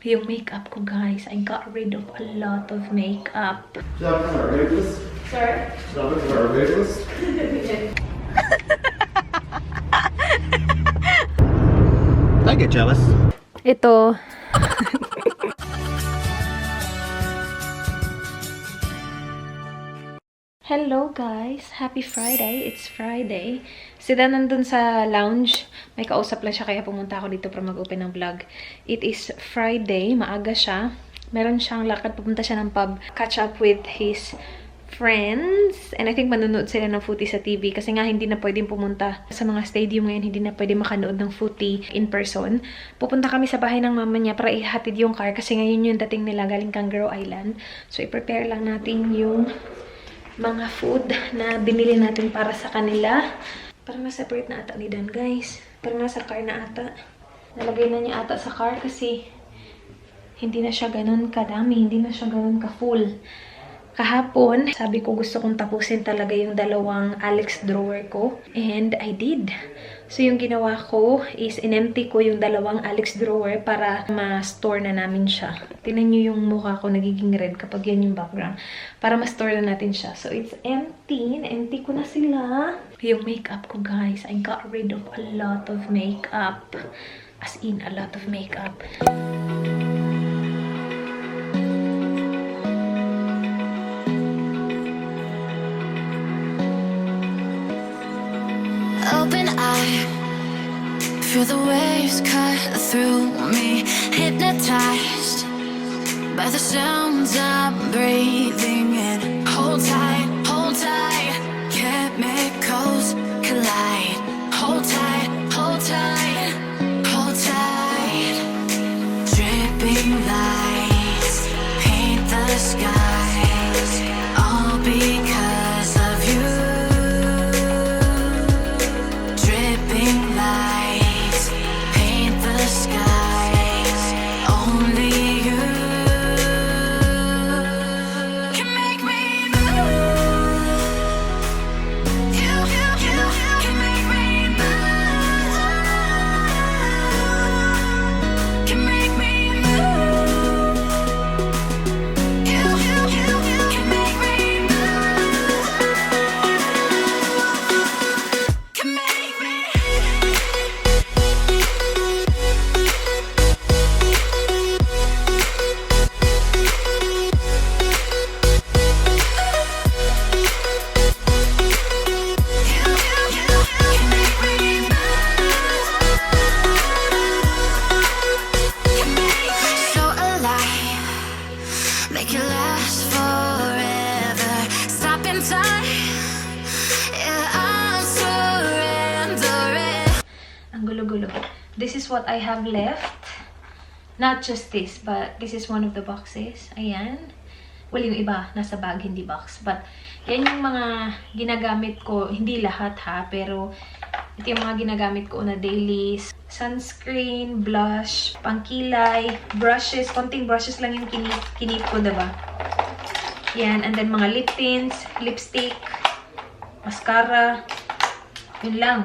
Yung makeup ko, guys. I got rid of a lot of makeup. Should I put our baby list? Sorry? Should I put our baby list? I get jealous. Ito. Hello guys! Happy Friday! It's Friday. Si Dan nandun sa lounge. May kausap lang siya kaya pumunta ako dito para mag-open ng vlog. It is Friday. Maaga siya. Meron siyang lakad. Pupunta siya ng pub. Catch up with his friends. And I think manonood sila ng footy sa TV. Kasi nga hindi na pwedeng pumunta sa mga stadium ngayon. Hindi na pwedeng makanood ng footy in person. Pupunta kami sa bahay ng mama niya para ihatid yung car. Kasi ngayon yung dating nila galing Kangaroo Island. So i-prepare lang natin yung mga food na binili natin para sa kanila. Parang na-separate na ata ni Dan, guys. Parang nasa car na ata. Nalagay na niya ata sa car kasi hindi na siya ganun kadami. Hindi na siya ganun ka-full. Kahapon, sabi ko gusto kong tapusin talaga yung dalawang Alex drawer ko. And I did. So yung ginawa ko is in-empty ko yung dalawang Alex drawer para ma-store na namin siya. Tingnan nyo yung mukha ko nagiging red kapag yan yung background. Para ma-store na natin siya. So it's empty. Na-empty ko na sila. Yung makeup ko, guys. I got rid of a lot of makeup. As in, a lot of makeup. Open eye, feel the waves cut through me, hypnotized by the sounds I'm breathing in. Hold tight, chemicals collide. Hold tight, hold tight, hold tight. Dripping lights paint the skies, all because of you. This is what I have left. Not just this, but this is one of the boxes. Ayan. Well, yung iba, nasa bag, hindi box. But, yan yung mga ginagamit ko. Hindi lahat ha, pero ito yung mga ginagamit ko na daily. Sunscreen, blush, pangkilay, brushes. Konting brushes lang yung kinip ko, diba? Yan. And then, mga lip tints, lipstick, mascara. Yun lang.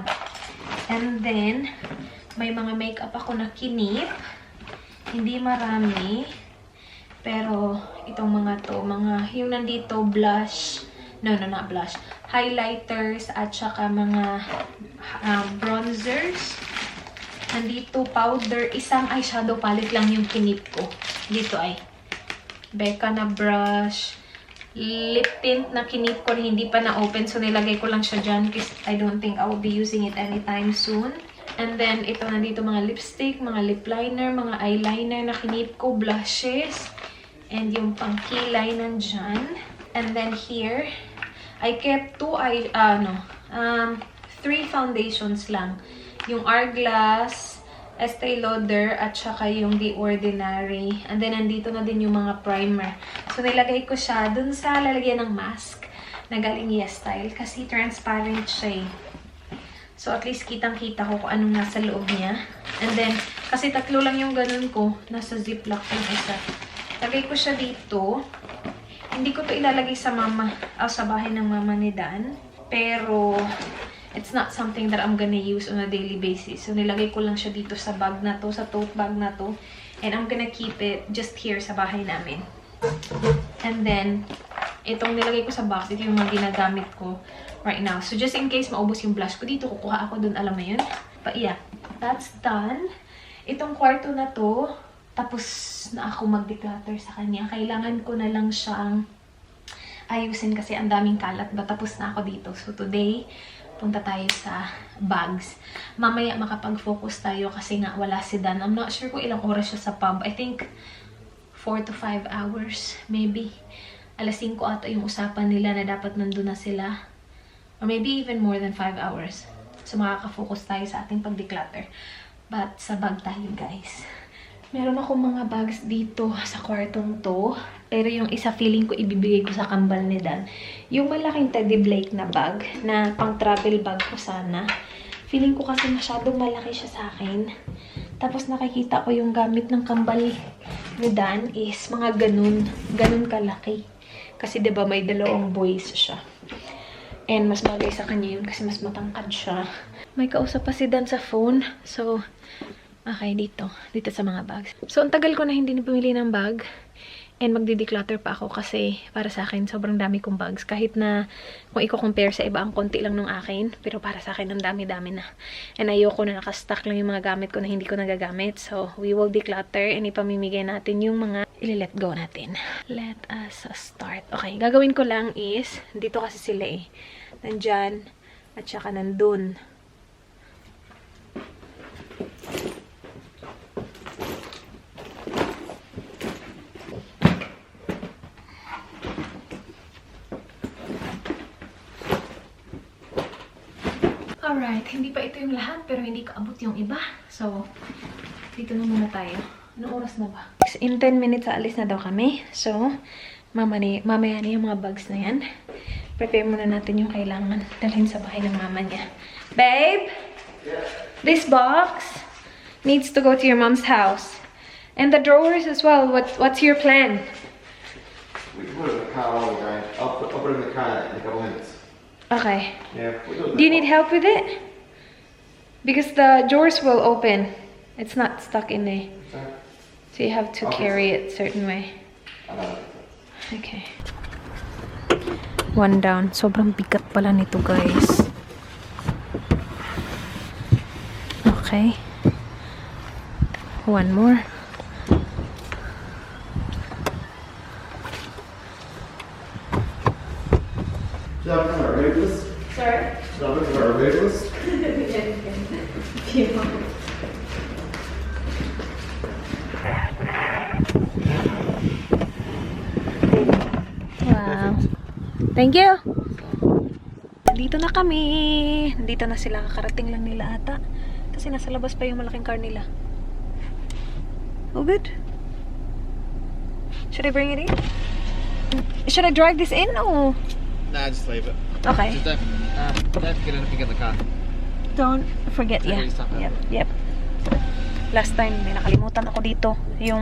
And then, may mga makeup ako na kinip. Hindi marami. Pero, itong mga to, yung nandito, blush. No, not blush. Highlighters at saka mga bronzers. Nandito, powder. Isang eyeshadow palette lang yung kinip ko. Dito ay Becca na brush. Lip tint na kinip ko na hindi pa na-open. So, nilagay ko lang siya dyan because I don't think I will be using it anytime soon. And then, ito nandito mga lipstick, mga lip liner, mga eyeliner na kinip ko, blushes. And yung pangkilay nandyan. And then here, I kept 3 foundations lang. Yung Hourglass, Estee Lauder, at saka yung The Ordinary. And then, nandito na din yung mga primer. So, nilagay ko siya dun sa lalagyan ng mask na galing Yes Style. Kasi transparent siya eh. So, at least kitang-kita ko kung anong nasa loob niya. And then, kasi 3 lang yung ganun ko. Nasa ziplock yung isa. Lagay ko siya dito. Hindi ko to ilalagay sa sa bahay ng mama ni Dan. Pero, it's not something that I'm gonna use on a daily basis. So, nilagay ko lang siya dito sa bag na to, sa tote bag na to. And I'm gonna keep it just here sa bahay namin. And then, itong nilagay ko sa box, ito yung mga ginagamit ko right now. So, just in case maubos yung blush ko dito, kukuha ako dun, alam mo yun? But yeah, that's done. Itong kwarto na to, tapos na ako mag-declutter sa kanya. Kailangan ko na lang siyang ayusin kasi ang daming kalat. But tapos na ako dito. So, today, punta tayo sa bags. Mamaya makapag-focus tayo kasi nga wala si Dan. I'm not sure kung ilang oras siya sa pub. I think 4 to 5 hours, maybe. Alas 5 ata yung usapan nila na dapat nandun na sila. Or maybe even more than 5 hours. So, makaka-focus tayo sa ating pag-declutter. But, sa bag tayo, guys. Meron akong mga bags dito sa kwartong to. Pero yung isa feeling ko ibibigay ko sa kambal ni Dan. Yung malaking Teddy Blake na bag, na pang-travel bag ko sana. Feeling ko kasi masyadong malaki siya sa akin. Tapos nakikita ko yung gamit ng kambal ni Dan is mga ganun kalaki. Kasi 'di ba may dalawang boys siya. And mas bagay sa kanya yun kasi mas matangkad siya. May kausap pa si Dan sa phone. So, okay, dito sa mga bags. So, ang tagal ko na hindi pumili ng bag. And magdi-declutter pa ako kasi para sa akin sobrang dami kong bags. Kahit na kung i-compare sa iba, ang konti lang nung akin. Pero para sa akin, ang dami-dami na. And ayoko na nakastack lang yung mga gamit ko na hindi ko nagagamit. So, we will declutter and ipamimigay natin yung mga ili-let go natin. Let us start. Okay, gagawin ko lang is, dito kasi sila eh. Nandyan, at saka nandun. Alright, hindi pa ito yung lahat, pero hindi kaabot yung iba. So, dito na muna tayo. Anong oras na ba? In 10 minutes, aalis na daw kami. So, mamaya na yung mga bags na yan. Prepare muna natin yung kailangan dalhin sa bahay ng mama niya. Babe? Yeah. This box needs to go to your mom's house. And the drawers as well. What's your plan? We can put it in the car while we're going. I'll put it in the car in a couple of minutes. Okay. Yeah. Do you need help with it? Because the drawers will open. It's not stuck in there. So you have to carry it a certain way. Okay. One down. Sobrang bigat pala nito, guys. Okay. One more. Should I look at our rate list? Sorry? Should I look at our rate list? Wow. Thank you. Dito na kami. Dito na sila. Kakarating lang nila ata. Kasi nasa labas pa yung malaking car nila. Oh, good. Should I bring it in? Should I drag this in? Oh. Nah, just leave it. Okay. Just don't forget anything in the car. Don't forget, yeah. Yep. Last time, may nakalimutan ako dito. Yung,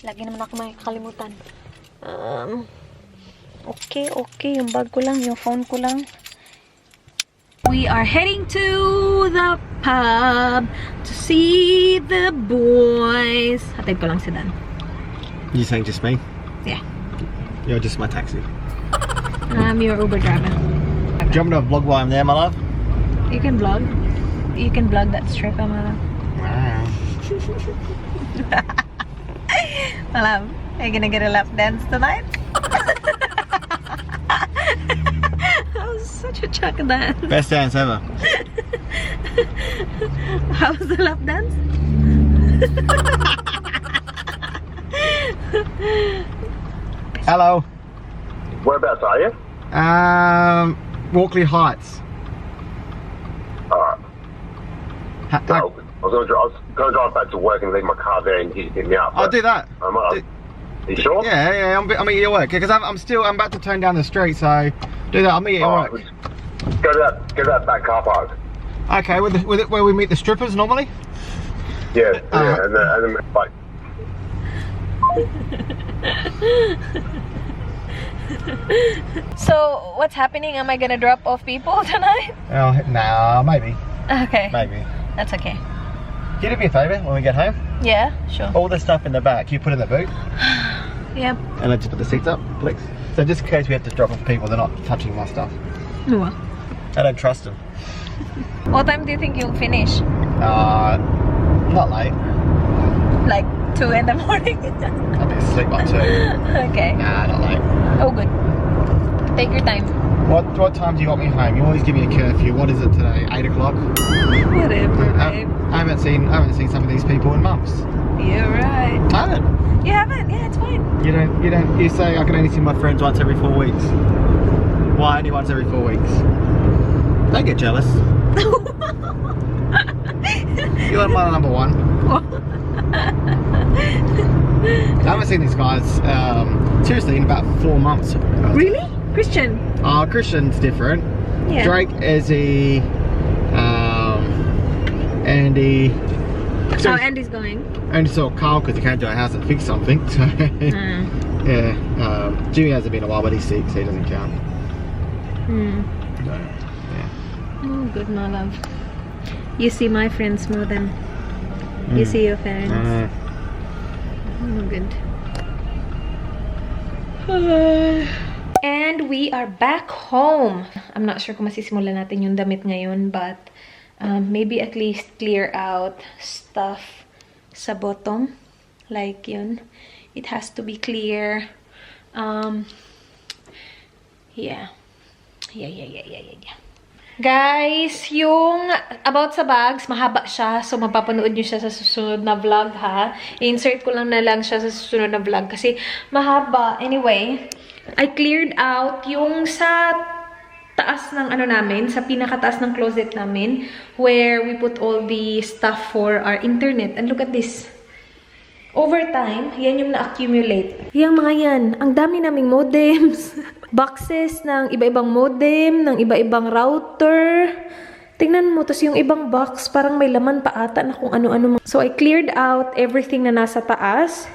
lagi naman ako may kakalimutan. Okay. Yung bag ko lang, yung phone ko lang. We are heading to the pub to see the boys. Hatid ko lang si Dan. You saying just me? Yeah. You're just my taxi. I'm your Uber driver. Do you want me to vlog while I'm there, my love? You can vlog. You can vlog that strip, Mama. Wow. Love, are you gonna get a lap dance tonight? That was such a chuck dance. Best dance ever. How was the lap dance? Hello. Whereabouts are you? Walkley Heights. Alright. So, I was gonna drive back to work and leave my car there and you pick me up. I'll do that. You sure? Yeah. I'll meet you at work because I'm about to turn down the street. So do that. I'll meet you at work. Go to that back car park. Okay, where we meet the strippers normally. Yeah, and then like. So, what's happening? Am I gonna drop off people tonight? Oh, nah, maybe. Okay. Maybe. That's okay. Can you do me a favour when we get home? Yeah, sure. All the stuff in the back, you put in the boot. Yep. And I just put the seats up, please. So just in case we have to drop off people, they're not touching my stuff. Well. I don't trust them. What time do you think you'll finish? Not late. Like 2 in the morning? I'll be asleep by 2. Okay. Nah, not late. Oh, good. Take your time. What time do you want me home? You always give me a curfew. What is it today? 8 o'clock? Whatever, babe. I haven't seen some of these people in months. You're right. I haven't. You haven't? Yeah, it's fine. You say I can only see my friends once every 4 weeks. Why only once every 4 weeks? Don't get jealous. You're my number 1. I haven't seen these guys seriously in about 4 months. Really? Christian? Christian's different. Yeah. Drake, Izzy, Andy. Oh, Andy's going. Only saw Carl because he came to our house and fixed something. So yeah. Jimmy hasn't been a while, but he's sick, so he doesn't count. So, yeah. Oh, good, my love. You see my friends more than you see your parents. Oh, good. And we are back home. I'm not sure kung masisimulan natin yung damit ngayon, but maybe at least clear out stuff sa bottom. Like yun. It has to be clear. Yeah. Guys, yung about sa bags, mahaba siya. So, mapapanood nyo siya sa susunod na vlog, ha? I-insert ko lang siya sa susunod na vlog kasi mahaba. Anyway, I cleared out yung sa taas ng namin, sa pinakataas ng closet namin, where we put all the stuff for our internet. And look at this. Over time, yan yung na-accumulate. Yang mga yan, ang dami naming modems. Boxes ng iba-ibang modem, ng iba-ibang router. Tingnan mo, tapos yung ibang box, parang may laman pa ata na kung ano-ano. So, I cleared out everything na nasa taas.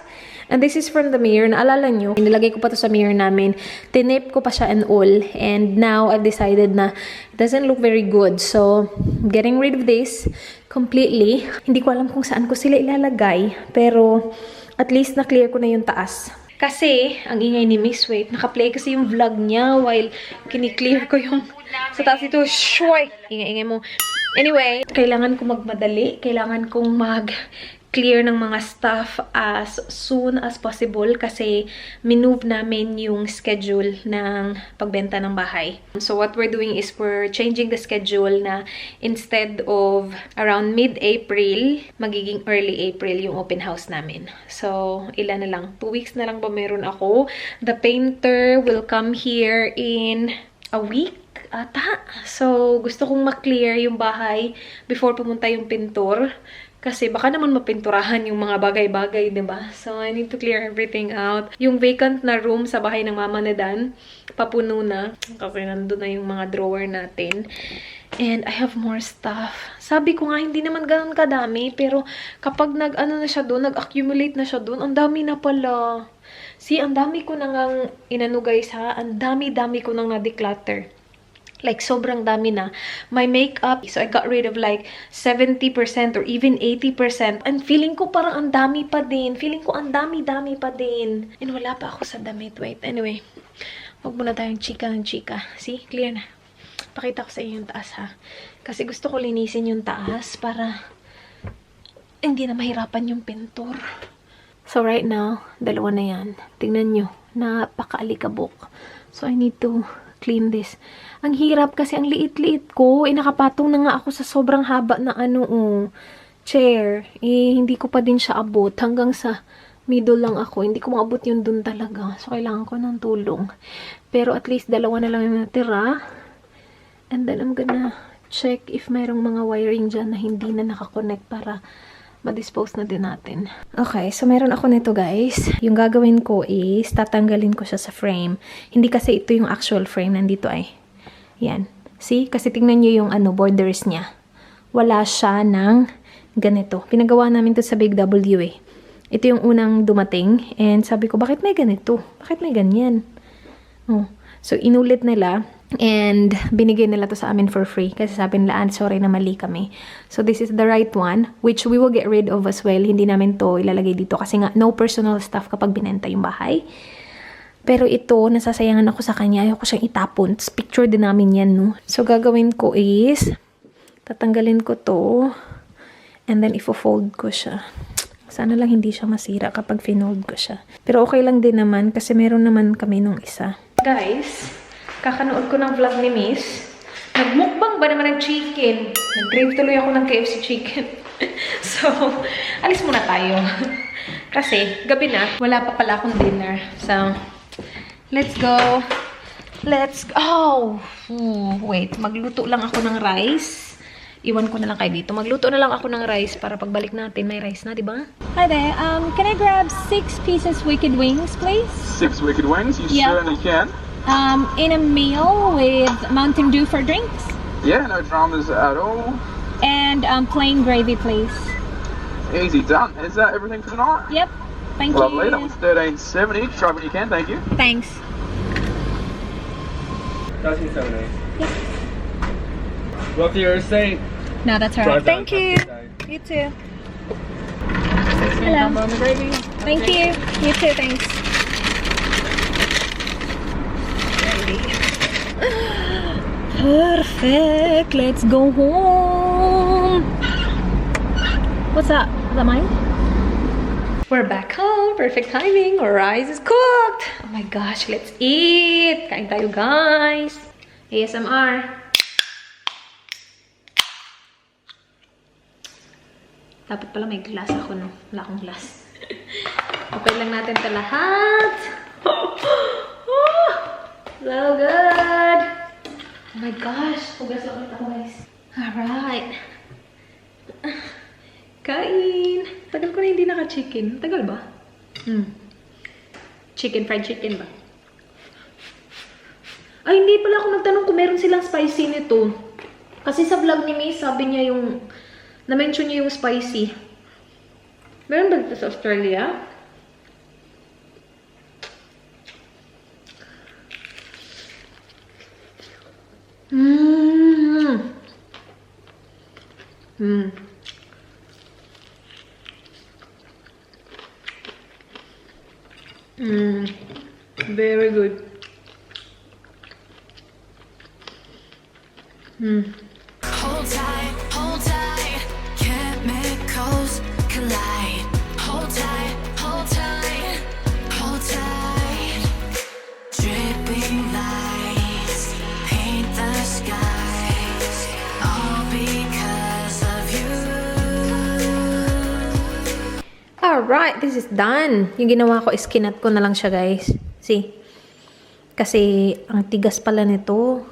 And this is from the mirror. Naalala nyo, nilagay ko pa to sa mirror namin. Tinape ko pa siya and all. And now, I've decided na it doesn't look very good. So, getting rid of this completely. Hindi ko alam kung saan ko sila ilalagay. Pero, at least na-clear ko na yung taas. Kasi, ang ingay ni Miss Wait, naka-play kasi yung vlog niya while kini-clear ko yung sa taas ito. Shoy! Ingay-ingay mo. Anyway, kailangan kong magmadali. Kailangan kong mag-clear ng mga stuff as soon as possible kasi minove namin yung schedule ng pagbenta ng bahay. So, what we're doing is we're changing the schedule na instead of around mid-April, magiging early April yung open house namin. So, ilan na lang? 2 weeks na lang ba meron ako? The painter will come here in a week ata. So, gusto kong ma-clear yung bahay before pumunta yung pintor. Kasi baka naman mapinturahan yung mga bagay-bagay, diba? So, I need to clear everything out. Yung vacant na room sa bahay ng mama ni Dan, papuno na. Kasi nandun na yung mga drawer natin. And I have more stuff. Sabi ko nga, hindi naman ganun kadami. Pero kapag nag-ano na siya doon, nag-accumulate na siya doon, ang dami na pala. See, ang dami ko nang inano guys ha. Ang dami-dami ko nang na-declutter. Like, sobrang dami na. My makeup, so I got rid of like 70% or even 80%. And feeling ko parang ang dami pa din. Feeling ko ang dami-dami pa din. And wala pa ako sa damit. Wait, anyway. Huwag muna tayong chika ng chika. See? Clear na. Pakita ko sa inyo yung taas, ha? Kasi gusto ko linisin yung taas para hindi na mahirapan yung pintor. So, right now, dalawa na yan. Tingnan nyo. Napaka-alikabok. So, I need to clean this. Ang hirap kasi ang liit-liit ko. Nakapatong na nga ako sa sobrang haba na chair. Hindi ko pa din siya abot. Hanggang sa middle lang ako. Hindi ko maabot yun dun talaga. So, kailangan ko ng tulong. Pero at least dalawa na lang yung natira. And then, I'm gonna check if mayroong mga wiring dyan na hindi na nakakonect para ma-dispose na din natin. Okay, so meron ako nito guys. Yung gagawin ko is tatanggalin ko siya sa frame. Hindi kasi ito yung actual frame. Nandito ay. Yan. See? Kasi tingnan nyo yung borders niya. Wala siya ng ganito. Pinagawa namin to sa Big W eh. Ito yung unang dumating. And sabi ko, bakit may ganito? Bakit may ganyan? Oh. So, inulit nila. And binigay nila to sa amin for free. Kasi sabi nila, sorry na mali kami. So this is the right one, which we will get rid of as well. Hindi namin to ilalagay dito. Kasi nga, no personal stuff kapag binenta yung bahay. Pero ito, nasasayangan ako sa kanya. Ayoko siyang itapon. Tapos picture din namin yan, no? So gagawin ko is, tatanggalin ko to. And then, ifo-fold ko siya. Sana lang hindi siya masira kapag finold ko siya. Pero okay lang din naman kasi meron naman kami nung isa. Guys, kakanood ko ng vlog ni Miss. Nagmukbang ba naman ng chicken? Nag-crave tuloy ako ng KFC chicken. So, alis muna tayo. Kasi, gabi na, wala pa pala akong dinner. So, let's go. Let's go. Wait, magluto lang ako ng rice. Iwan ko na lang kayo dito. Magluto na lang ako ng rice para pagbalik natin may rice na, di ba? Hi there. Can I grab 6 pieces wicked wings, please? 6 wicked wings? You certainly can. In a meal with Mountain Dew for drinks. Yeah, no dramas at all. And plain gravy, please. Easy done. Is that everything for tonight? Yep. Thank Lovely. you. That was $13.70. Try what you can. Thank you. Thanks. $13.70. Yep. Well, for your receipt. No, that's all right. Thank you. You too. Hello. On the gravy. Thank you. You too. Thanks. Perfect. Let's go home. What's that? Is that mine? We're back home. Perfect timing. Our rice is cooked. Oh my gosh. Let's eat. Kain tayo, guys. ASMR. Dapat pala may glass ako, no? Wala akong glass. Okay lang natin ito lahat. So good! Oh my gosh! Hugas lang ulit ako, guys. Alright. Kain! Tagal ko na hindi naka-chicken. Tagal ba? Chicken, fried chicken ba? Ay, hindi pala ako nagtanong kung meron silang spicy nito. Kasi sa vlog ni May, sabi niya yung na-mention niya yung spicy. Meron ba dito sa Australia? Very good. Hold tight, chemicals collide. Hold tight, hold tight, hold tight. Dripping lights paint the skies, all because of you. Alright, this is done. Yung ginawa ko is kinat ko na lang siya, guys. See? Kasi ang tigas pala nito.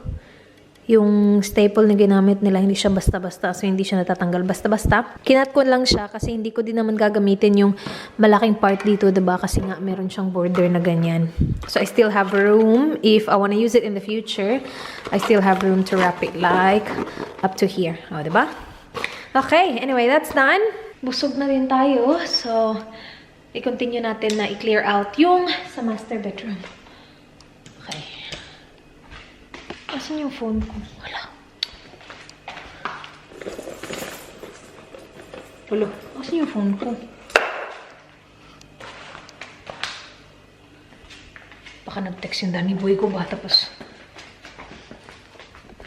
Yung staple na ginamit nila, hindi siya basta-basta. So, hindi siya natatanggal basta-basta. Kinat ko lang siya kasi hindi ko din naman gagamitin yung malaking part dito, diba? Kasi nga, meron siyang border na ganyan. So, I still have room. If I wanna use it in the future, I still have room to wrap it like up to here. O, diba? Okay, anyway, that's done. Busog na rin tayo. So, i-continue natin na i-clear out yung sa master bedroom. Okay. Asan yung phone ko? Wala. Wala. Asan yung phone ko? Baka nag-text yung Danny Boy ko ba? Tapos,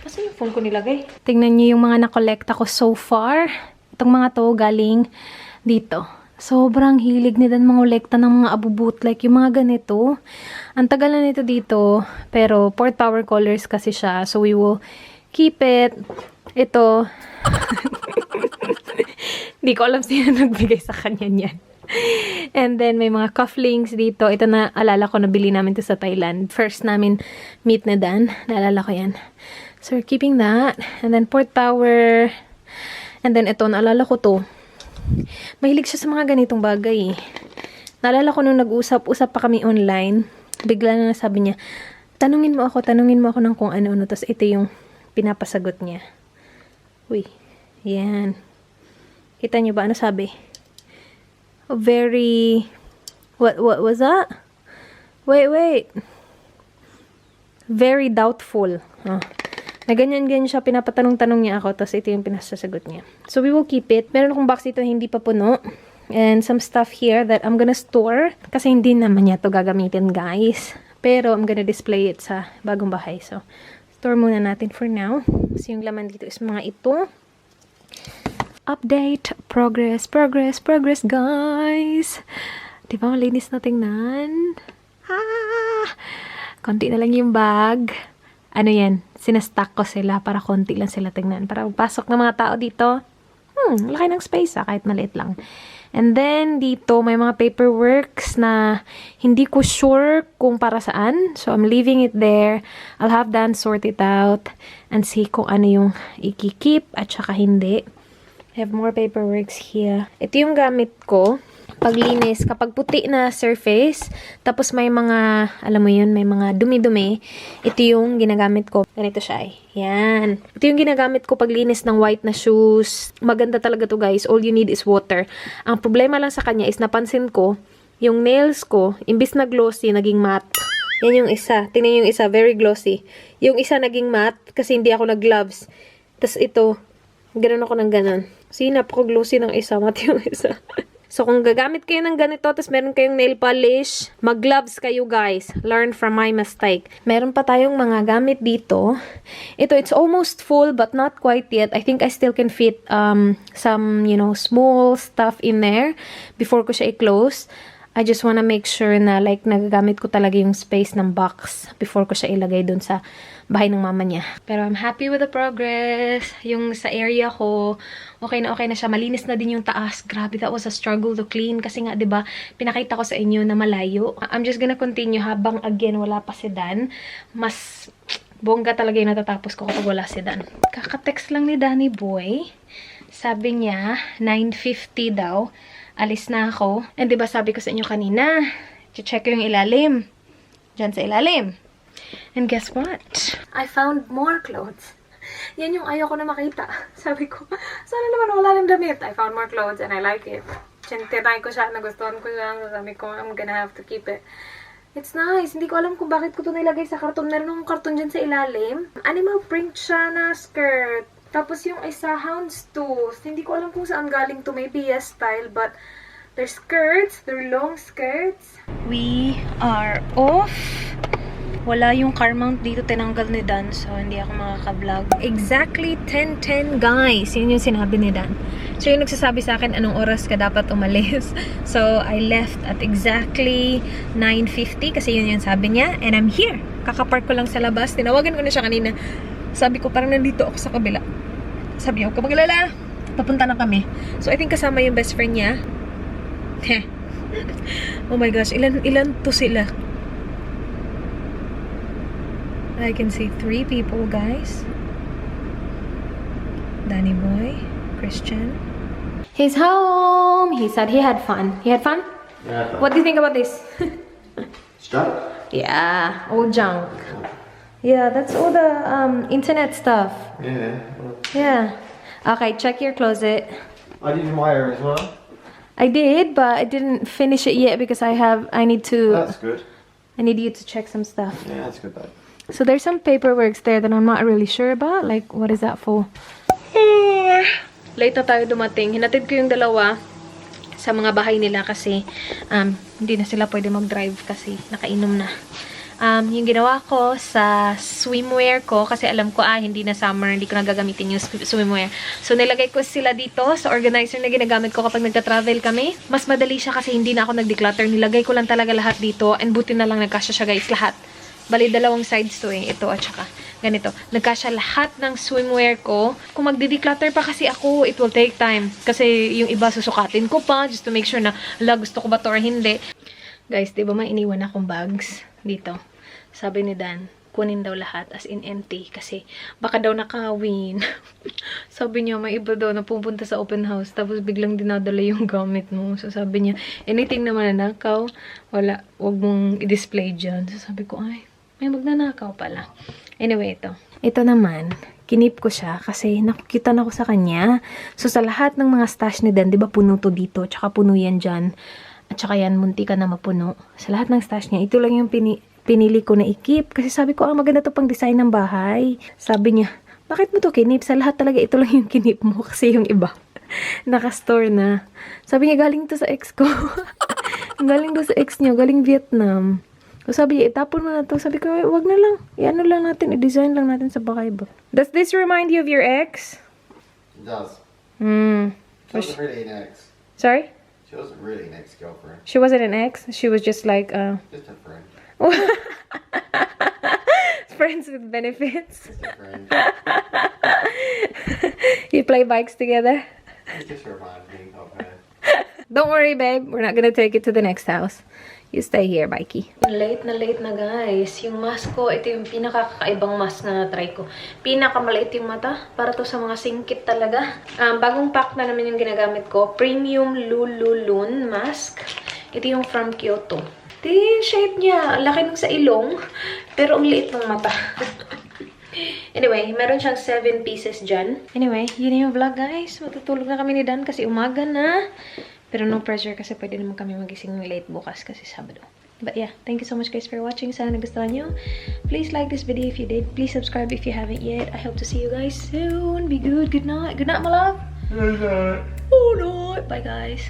asan yung phone ko nilagay? Tingnan niyo yung mga nakolekta ko so far. Itong mga to galing dito. Sobrang hilig ni Dan mangolekta ng mga abubut. Like, yung mga ganito. Ang tagal na nito dito. Pero, port power colors kasi siya. So, we will keep it. Ito. Hindi ko alam sino nagbigay sa kanya niyan. And then, may mga cufflinks dito. Ito na, alala ko, nabili namin to sa Thailand. First namin meet na Dan. Naalala ko yan. So, we're keeping that. And then, port power. And then, ito, naalala ko to. Mahilig siya sa mga ganitong bagay. Naalala ko nung nag-usap-usap pa kami online, bigla na sabi niya, tanungin mo ako ng kung ano-ano. Tapos ito yung pinapasagot niya. Uy, yan. Kita niyo ba? Ano sabi? Very, what was that? Wait. very doubtful. Na ganyan-ganyan siya, pinapatanong-tanong niya ako, tapos ito yung pinasasagot niya. So, we will keep it. Meron akong box dito na hindi pa puno. And some stuff here that I'm gonna store. Kasi hindi naman niya to gagamitin, guys. Pero, I'm gonna display it sa bagong bahay. So, store muna natin for now. So, yung laman dito is mga ito. Update. Progress, guys. Diba, malinis na tingnan. Konti na lang yung bag. Ano yan? Sinastack ko sila para konti lang sila tingnan. Para pasok ng mga tao dito. Laki ng space kahit maliit lang. And then, dito, may mga paperworks na hindi ko sure kung para saan. So, I'm leaving it there. I'll have Dan sort it out and see kung ano yung ikikip at saka hindi. I have more paperworks here. Ito yung gamit ko. Paglinis, kapag puti na surface, tapos may mga, alam mo yun, may mga dumi-dumi, ito yung ginagamit ko. Ganito siya eh. Yan. Ito yung ginagamit ko paglinis ng white na shoes. Maganda talaga to guys. All you need is water. Ang problema lang sa kanya is napansin ko, yung nails ko, imbis na glossy, naging matte. Yan yung isa. Tingnan yung isa, very glossy. Yung isa naging matte kasi hindi ako nag-gloves. Tapos ito, ganun ako ng ganun. See, napaka-glossy ng isa, matte yung isa. So, kung gagamit kayo ng ganito, tapos meron kayong nail polish, mag-gloves kayo, guys. Learn from my mistake. Meron pa tayong mga gamit dito. Ito, it's almost full, but not quite yet. I think I still can fit some, you know, small stuff in there before ko siya i-close. I just wanna make sure na, like, nagagamit ko talaga yung space ng box before ko siya ilagay dun sa bahay ng mama niya. Pero I'm happy with the progress. Yung sa area ko, okay na siya. Malinis na din yung taas. Grabe, that was a struggle to clean. Kasi nga, diba, pinakita ko sa inyo na malayo. I'm just gonna continue habang, again, wala pa si Dan. Mas bongga talaga yung natatapos ko kapag wala si Dan. Kaka-text lang ni Danny Boy. Sabi niya, 9:50 daw. Alis na ako. And diba sabi ko sa inyo kanina, check ko yung ilalim. Diyan sa ilalim. And guess what? I found more clothes. Yan yung ayaw ko na makita. Sabi ko, sana naman wala ng damit. I found more clothes and I like it. Tinay ko siya, nagustuhan ko siya. Sabi ko, I'm gonna have to keep it. It's nice. Hindi ko alam kung bakit ko ito nilagay sa karton. Meron akong karton dyan sa ilalim. Animal print siya na skirt. Tapos yung isa, houndstooth. Hindi ko alam kung saan galing to. Maybe yes style, but they're skirts. They're long skirts. We are off. Wala yung car mount dito. Tinanggal ni Dan. So, hindi ako makaka-vlog. Exactly 10:10, guys. Yun yung sinabi ni Dan. So, yung nagsasabi sa akin anong oras ka dapat umalis. So, I left at exactly 9:50 kasi yun yung sabi niya. And I'm here. Kakapark ko lang sa labas. Tinawagan ko na siya kanina. Sabi ko, parang nandito ako sa kabila. Sabi niya, huwag ka maglala. Papunta na kami. So, I think kasama yung best friend niya. Oh my gosh, ilan to sila? I can see 3 people, guys. Danny Boy, Christian. He's home. He said he had fun. He had fun? Yeah. What do you think about this? Strap? Yeah, old junk. Yeah, that's all the internet stuff. Yeah. Yeah. Okay, check your closet. I did wire as well. I did, but I didn't finish it yet because I need to. That's good. I need you to check some stuff. Yeah, that's good though. So there's some paperwork there that I'm not really sure about. Like, what is that for? Late na tayo dumating. Hinatid ko yung dalawa sa mga bahay nila kasi hindi na sila pwede mag-drive kasi nakainom na. Yung ginawa ko sa swimwear ko, kasi alam ko, hindi na summer, hindi ko na gagamitin yung swimwear. So, nilagay ko sila dito sa organizer na ginagamit ko kapag nagta-travel kami. Mas madali siya kasi hindi na ako nag-declutter. Nilagay ko lang talaga lahat dito and buti na lang nagkasya siya, guys, lahat. Bali, dalawang sides to eh. Ito at saka ganito. Nagkasya lahat ng swimwear ko. Kung magdi-declutter pa kasi ako, it will take time. Kasi yung iba susukatin ko pa just to make sure na, gusto ko ba to or hindi. Guys, di ba may iniwan akong bags dito? Sabi ni Dan, kunin daw lahat as in empty kasi baka daw nakawin. Sabi niya, may iba daw na pupunta sa open house tapos biglang dinadala yung gamit mo. So sabi niya, anything naman na nakaw, wala, wag mong i-display dyan. So sabi ko, ay, may magnanakaw pala. Anyway, ito. Ito naman, kinip ko siya kasi nakikita na ko sa kanya. So sa lahat ng mga stash ni Dan, di ba puno to dito, tsaka puno yan dyan. At saka yan, munti ka na mapuno. Sa lahat ng stash niya, ito lang yung pinili ko na i-keep. Kasi sabi ko, maganda to pang design ng bahay. Sabi niya, bakit mo to kinip? Sa lahat talaga, ito lang yung kinip mo. Kasi yung iba, naka-store na. Sabi niya, galing to sa ex ko. Galing do sa ex niya, galing Vietnam. So sabi niya, itapon mo na to. Sabi ko, wag na lang. I-ano lang natin, i-design lang natin sa bahay ba. Does this remind you of your ex? It does. She wasn't really an ex. Sorry? She wasn't really an ex-girlfriend. She wasn't an ex? She was just like, Just a friend. friends with benefits. Just a friend. You play bikes together? It just reminded me of her. Don't worry, babe. We're not gonna take it to the next house. You stay here, Bikey. Late na guys. Yung mask ko, ito yung pinakakaibang mask na na-try ko. Pinakamaliit yung mata. Para to sa mga singkit talaga. Bagong pack na naman yung ginagamit ko. Premium Lululun mask. Ito yung from Kyoto. Ito yung shape niya. Ang laki nung sa ilong. Pero ang liit ng mata. Anyway, meron siyang 7 pieces dyan. Anyway, yun na yung vlog, guys. Matutulog na kami ni Dan kasi umaga na. Pero no pressure kasi pwede naman kami magising late bukas kasi Sabado. But yeah, thank you so much guys for watching. Sana nagustuhan nyo. Please like this video if you did. Please subscribe if you haven't yet. I hope to see you guys soon. Be good. Good night. Good night, my love. Good night. Good night. Bye, guys.